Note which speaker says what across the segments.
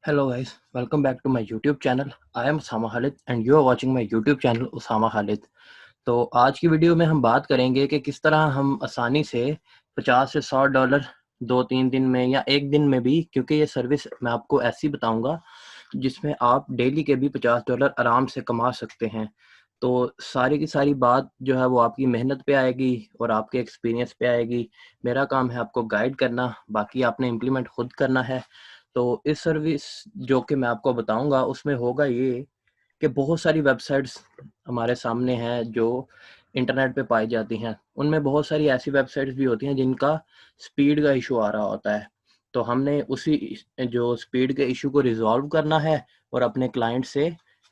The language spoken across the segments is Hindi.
Speaker 1: Hello guys, welcome back to my YouTube channel. I am Usama Khalid and you are watching my YouTube channel Usama Khalid. तो आज की वीडियो में हम बात करेंगे कि किस तरह हम आसानी से 50 से $100 2-3 दिन में या एक दिन में भी, क्योंकि ये सर्विस मैं आपको ऐसी बताऊंगा जिसमें आप डेली के भी $50 आराम से कमा सकते हैं। तो सारी की सारी बात जो है वो आपकी मेहनत पे आएगी और आपके एक्सपीरियंस पे आएगी। मेरा काम है आपको गाइड करना, बाकी आपने इम्प्लीमेंट खुद करना है। तो इस सर्विस जो कि मैं आपको बताऊंगा उसमें होगा ये कि बहुत सारी वेबसाइट्स हमारे सामने हैं जो इंटरनेट पे पाई जाती हैं। उनमें बहुत सारी ऐसी वेबसाइट्स भी होती हैं जिनका स्पीड का इशू आ रहा होता है। तो हमने उसी जो स्पीड के इशू को रिजॉल्व करना है और अपने क्लाइंट से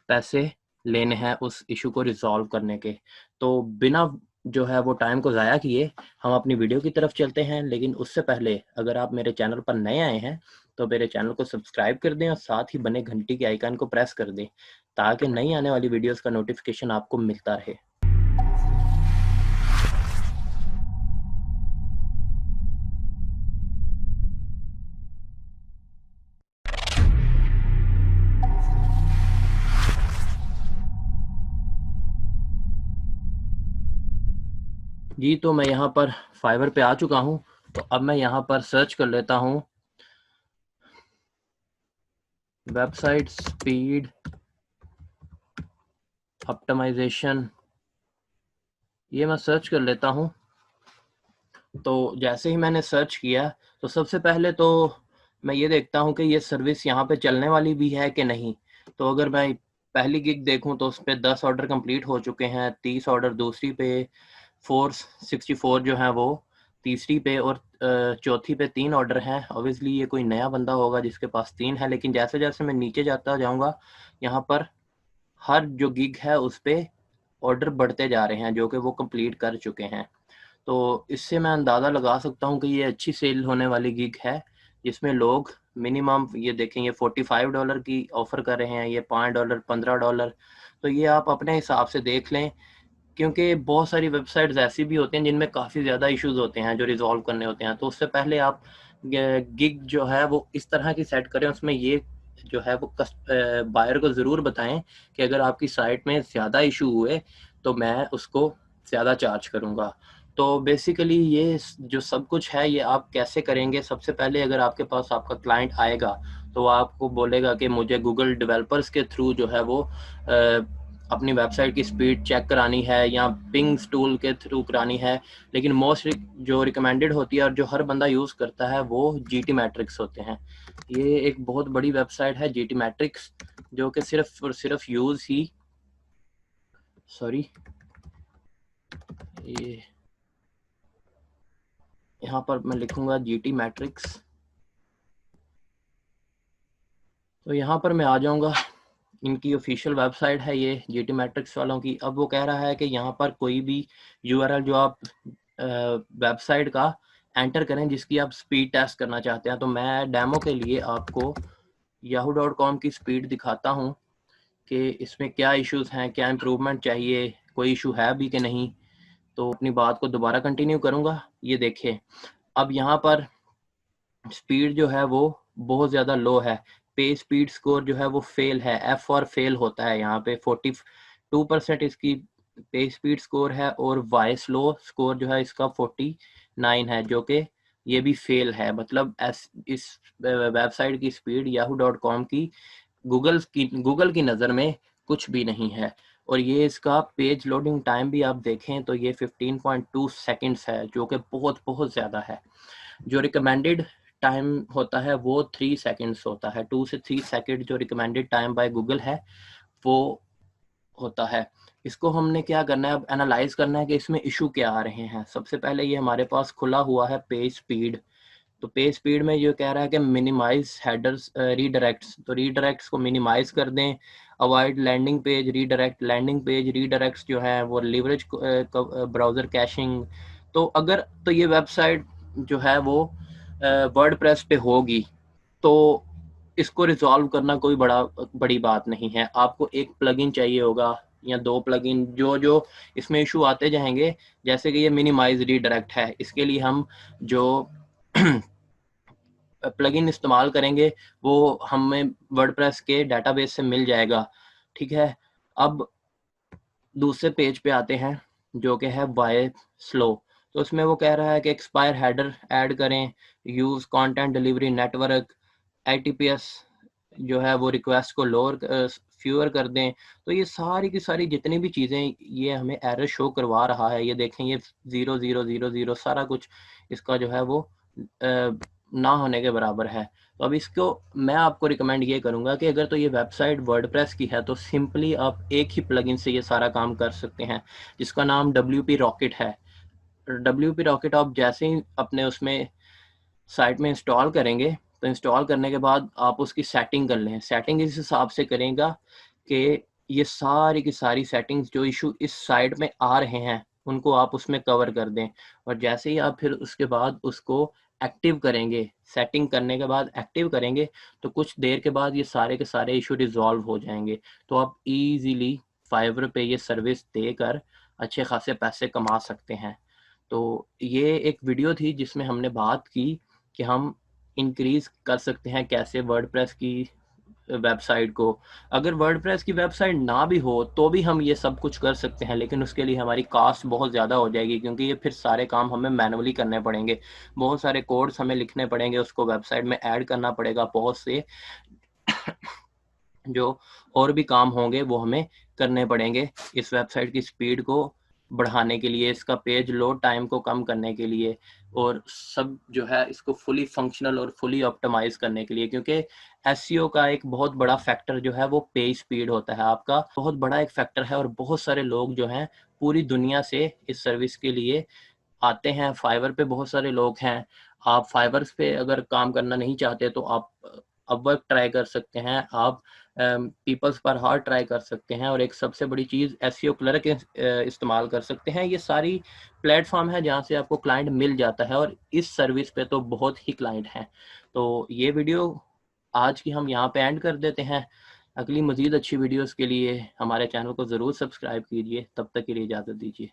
Speaker 1: पैसे लेने हैं उस इशू को रिजॉल्व करने के। तो बिना जो है वो टाइम को ज़ाया किए हम अपनी वीडियो की तरफ चलते हैं। लेकिन उससे पहले अगर आप मेरे चैनल पर नए आए हैं तो मेरे चैनल को सब्सक्राइब कर दें और साथ ही बने घंटी के आइकन को प्रेस कर दें ताकि नई आने वाली वीडियोस का नोटिफिकेशन आपको मिलता रहे। जी, तो मैं यहाँ पर फाइवर पे आ चुका हूँ। तो अब मैं यहाँ पर सर्च कर लेता हूँ वेबसाइट स्पीड ऑप्टिमाइजेशन, ये मैं सर्च कर लेता हूँ। तो जैसे ही मैंने सर्च किया तो सबसे पहले तो मैं ये देखता हूँ कि ये सर्विस यहाँ पे चलने वाली भी है कि नहीं। तो अगर मैं पहली गिग देखूँ तो उस पर 10 ऑर्डर कंप्लीट हो चुके हैं, 30 ऑर्डर दूसरी पे, 464 जो है वो तीसरी पे, और चौथी पे 3 ऑर्डर हैं। ऑब्वियसली ये कोई नया बंदा होगा जिसके पास 3 है। लेकिन जैसे जैसे मैं नीचे जाता जाऊँगा यहाँ पर हर जो गिग है उस पे ऑर्डर बढ़ते जा रहे हैं जो कि वो कंप्लीट कर चुके हैं। तो इससे मैं अंदाज़ा लगा सकता हूँ कि ये अच्छी सेल होने वाली गिग है जिसमें लोग मिनिमम ये देखें, ये $45 की ऑफ़र कर रहे हैं, ये $5 $15। तो ये आप अपने हिसाब से देख लें, क्योंकि बहुत सारी वेबसाइट्स ऐसी भी होती हैं जिनमें काफ़ी ज़्यादा इश्यूज होते हैं जो रिजॉल्व करने होते हैं। तो उससे पहले आप गिग जो है वो इस तरह की सेट करें, उसमें ये जो है वो बायर को ज़रूर बताएं कि अगर आपकी साइट में ज़्यादा इशू हुए तो मैं उसको ज़्यादा चार्ज करूँगा। तो बेसिकली ये जो सब कुछ है ये आप कैसे करेंगे। सबसे पहले अगर आपके पास आपका क्लाइंट आएगा तो वो आपको बोलेगा कि मुझे गूगल डेवलपर्स के थ्रू जो है वो अपनी वेबसाइट की स्पीड चेक करानी है या पिंग्स टूल के थ्रू करानी है। लेकिन मोस्ट जो रिकमेंडेड होती है और जो हर बंदा यूज़ करता है वो GT मैट्रिक्स होते हैं। ये एक बहुत बड़ी वेबसाइट है GT मैट्रिक्स, जो कि सिर्फ और सिर्फ यूज़ ही सॉरी ये यहाँ पर मैं लिखूँगा GT मैट्रिक्स। तो यहाँ पर मैं आ जाऊँगा, इनकी ऑफिशियल वेबसाइट है ये GT मैट्रिक्स वालों की। अब वो कह रहा है कि यहाँ पर कोई भी URL जो आप वेबसाइट का एंटर करें जिसकी आप स्पीड टेस्ट करना चाहते हैं। तो मैं डेमो के लिए आपको yahoo.com की स्पीड दिखाता हूँ कि इसमें क्या इश्यूज हैं, क्या इम्प्रूवमेंट चाहिए, कोई इशू है भी कि नहीं। तो अपनी बात को दोबारा कंटिन्यू करूँगा। ये देखिए, अब यहाँ पर स्पीड जो है वो बहुत ज़्यादा लो है। पे स्पीड स्कोर जो है वो फेल है, F फॉर फेल होता है यहाँ पे। 42% इसकी पे स्पीड स्कोर है और वाई स्लो स्कोर जो है इसका 49 है, जो कि ये भी फेल है। मतलब इस वेबसाइट की स्पीड yahoo.com की गूगल की नज़र में कुछ भी नहीं है। और ये इसका पेज लोडिंग टाइम भी आप देखें तो ये 15.2 सेकेंड्स है, जो कि बहुत बहुत ज़्यादा है। जो रिकमेंडेड टाइम होता है वो 3 सेकेंड्स होता है। 2 से 3 सेकेंड जो रिकमेंडेड टाइम बाय गूगल है वो होता है। इसको हमने क्या करना है, अब एनालाइज करना है कि इसमें इशू क्या आ रहे हैं। सबसे पहले ये हमारे पास खुला हुआ है पेज स्पीड। तो पेज स्पीड में ये कह रहा है कि मिनिमाइज हेडर्स रीडायरेक्ट्स, तो रीडायरेक्ट्स को मिनिमाइज कर दें। Avoid landing page redirect, landing page redirects जो है वो लिवरेज ब्राउज़र कैशिंग। तो अगर तो ये वेबसाइट जो है वो वर्डप्रेस पे होगी तो इसको रिजॉल्व करना कोई बड़ी बात नहीं है। आपको एक प्लगइन चाहिए होगा या 2 प्लगइन, जो जो इसमें इशू आते जाएंगे। जैसे कि ये मिनिमाइज रीडायरेक्ट है, इसके लिए हम जो प्लगइन इस्तेमाल करेंगे वो हमें वर्डप्रेस के डेटाबेस से मिल जाएगा। ठीक है, अब दूसरे पेज पे आते हैं जो कि है वाई स्लो। तो उसमें वो कह रहा है कि एक्सपायर हेडर ऐड करें, यूज़ कंटेंट डिलीवरी नेटवर्क, आईटीपीएस जो है वो रिक्वेस्ट को लोअर फ्यूअर कर दें। तो ये सारी की सारी जितनी भी चीज़ें ये हमें एरर शो करवा रहा है, ये देखें ये 0 0 0 0 सारा कुछ इसका जो है वो ना होने के बराबर है। तो अब इसको मैं आपको रिकमेंड ये करूँगा कि अगर तो ये वेबसाइट वर्डप्रेस की है तो सिंपली आप एक ही प्लगइन से ये सारा काम कर सकते हैं जिसका नाम WP रॉकेट है। WP रॉकेट आप जैसे ही अपने उसमें साइट में इंस्टॉल करेंगे तो इंस्टॉल करने के बाद आप उसकी सेटिंग कर लें। सेटिंग इस हिसाब से करेगा कि ये सारी की सारी सेटिंग्स जो इशू इस साइट में आ रहे हैं उनको आप उसमें कवर कर दें, और जैसे ही आप फिर उसके बाद उसको एक्टिव करेंगे, सेटिंग करने के बाद एक्टिव करेंगे तो कुछ देर के बाद ये सारे के सारे इशू रिजॉल्व हो जाएंगे। तो आप इजीली फाइवर पे ये सर्विस देकर अच्छे खासे पैसे कमा सकते हैं। तो ये एक वीडियो थी जिसमें हमने बात की कि हम इंक्रीज कर सकते हैं कैसे वर्डप्रेस की वेबसाइट को। अगर वर्डप्रेस की वेबसाइट ना भी हो तो भी हम ये सब कुछ कर सकते हैं, लेकिन उसके लिए हमारी कास्ट बहुत ज़्यादा हो जाएगी क्योंकि ये फिर सारे काम हमें मैनुअली करने पड़ेंगे, बहुत सारे कोड्स हमें लिखने पड़ेंगे, उसको वेबसाइट में ऐड करना पड़ेगा, बहुत से जो और भी काम होंगे वो हमें करने पड़ेंगे इस वेबसाइट की स्पीड को बढ़ाने के लिए, इसका पेज लोड टाइम को कम करने के लिए, और सब जो है इसको फुली फंक्शनल और फुली ऑप्टिमाइज करने के लिए। क्योंकि एसईओ का एक बहुत बड़ा फैक्टर जो है वो पेज स्पीड होता है, आपका बहुत बड़ा एक फैक्टर है, और बहुत सारे लोग जो हैं पूरी दुनिया से इस सर्विस के लिए आते हैं। फाइवर पे बहुत सारे लोग हैं, आप फाइवर पे अगर काम करना नहीं चाहते तो आप अपवर्क ट्राई कर सकते हैं, आप पीपल्स पर हार्ट ट्राई कर सकते हैं, और एक सबसे बड़ी चीज़ एसईओ क्लर्क इस्तेमाल कर सकते हैं। ये सारी प्लेटफॉर्म है जहाँ से आपको क्लाइंट मिल जाता है, और इस सर्विस पे तो बहुत ही क्लाइंट हैं। तो ये वीडियो आज की हम यहाँ पे एंड कर देते हैं। अगली मज़ीद अच्छी वीडियोस के लिए हमारे चैनल को ज़रूर सब्सक्राइब कीजिए। तब तक के लिए इजाज़त दीजिए।